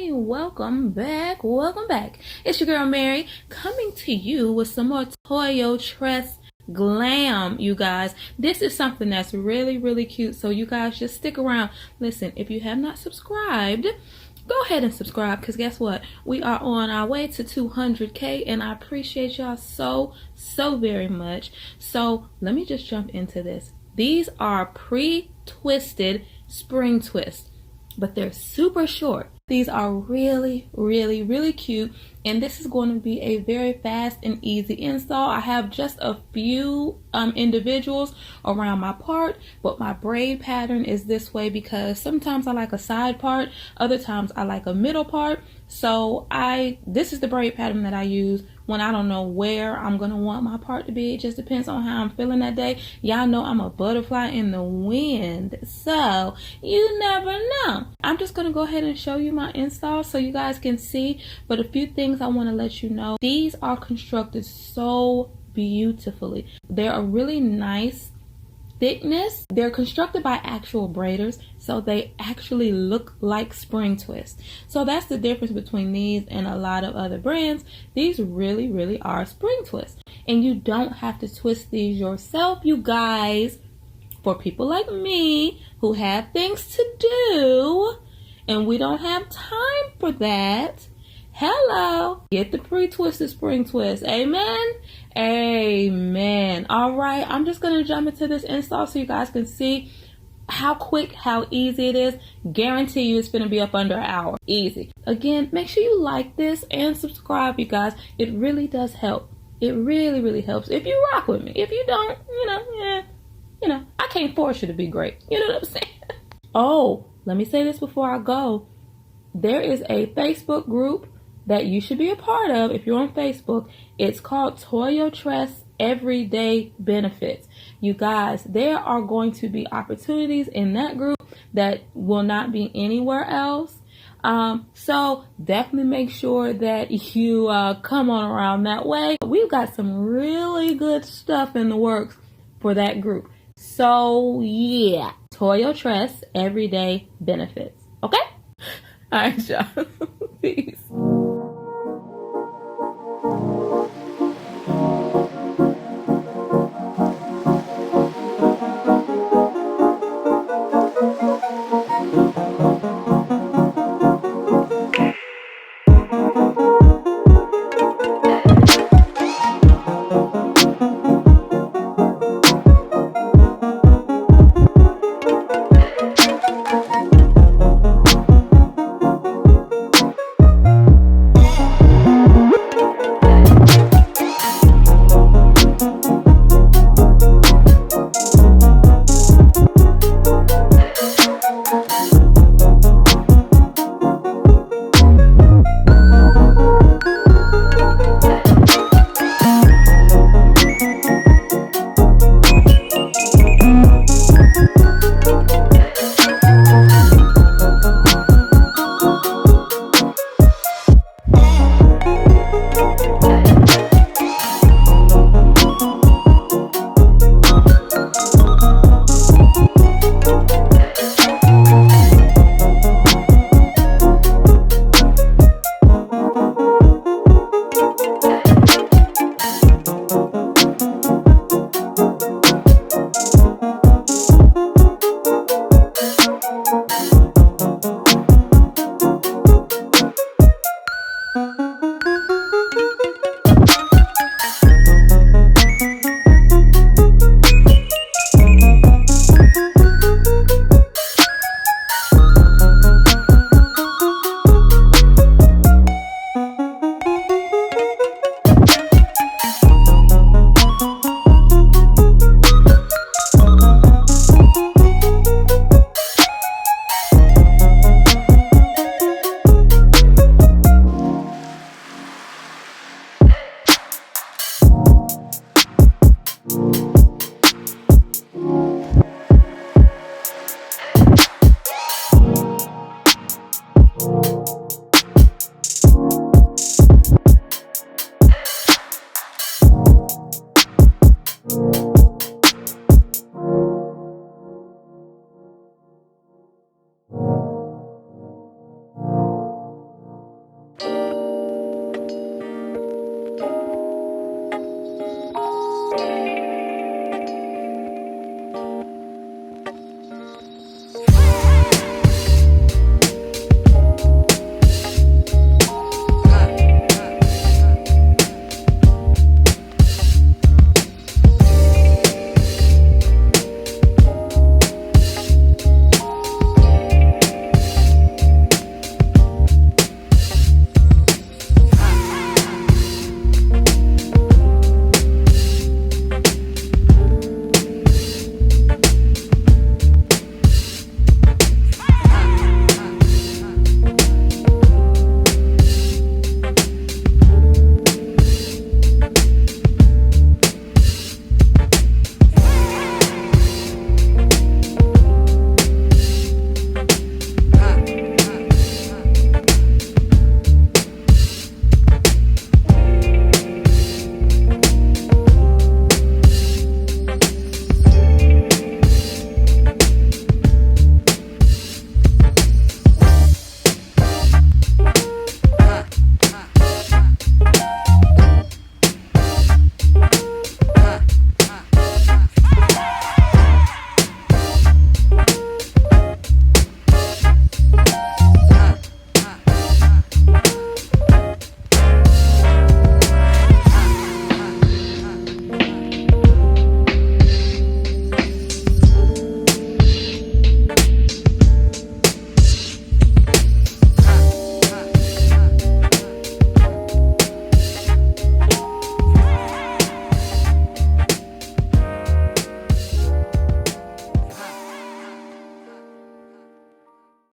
Hi, welcome back. It's your girl Mary coming to you with some more Toyotress glam, you guys. This is something that's really cute, so you guys just stick around. Listen, if you have not subscribed, go ahead and subscribe, because guess what? We are on our way to 200K, and I appreciate y'all so very much. So let me just jump into this. These are pre-twisted spring twists, but they're super short. These are really cute, and this is going to be a very fast and easy install. I have just a few individuals around my part, but my braid pattern is this way because sometimes I like a side part, other times I like a middle part. So this is the braid pattern that I use when I don't know where I'm gonna want my part to be. It just depends on how I'm feeling that day. Y'all know I'm a butterfly in the wind, so you never know. I'm just gonna go ahead and show you my install so you guys can see, but a few things I want to let you know. These are constructed so beautifully. They're a really nice thickness. They're constructed by actual braiders, so they actually look like spring twists. So that's the difference between these and a lot of other brands. These really are spring twists, and you don't have to twist these yourself, you guys. For people like me who have things to do and we don't have time for that, hello, get the pre-twisted spring twist. Amen. All right, I'm just gonna jump into this install so you guys can see how quick, how easy it is. Guarantee you it's gonna be up under an hour. Easy. Again, make sure you like this and subscribe, you guys. It really does help. It really helps if you rock with me. If you don't, I can't force you to be great. You know what I'm saying? Oh, let me say this before I go. There is a Facebook group that you should be a part of if you're on Facebook. It's called Toyotress Everyday Benefits. You guys, there are going to be opportunities in that group that will not be anywhere else. So definitely make sure that you come on around that way. We've got some really good stuff in the works for that group. So yeah, Toyotress Everyday Benefits. Okay? All right, y'all. Peace.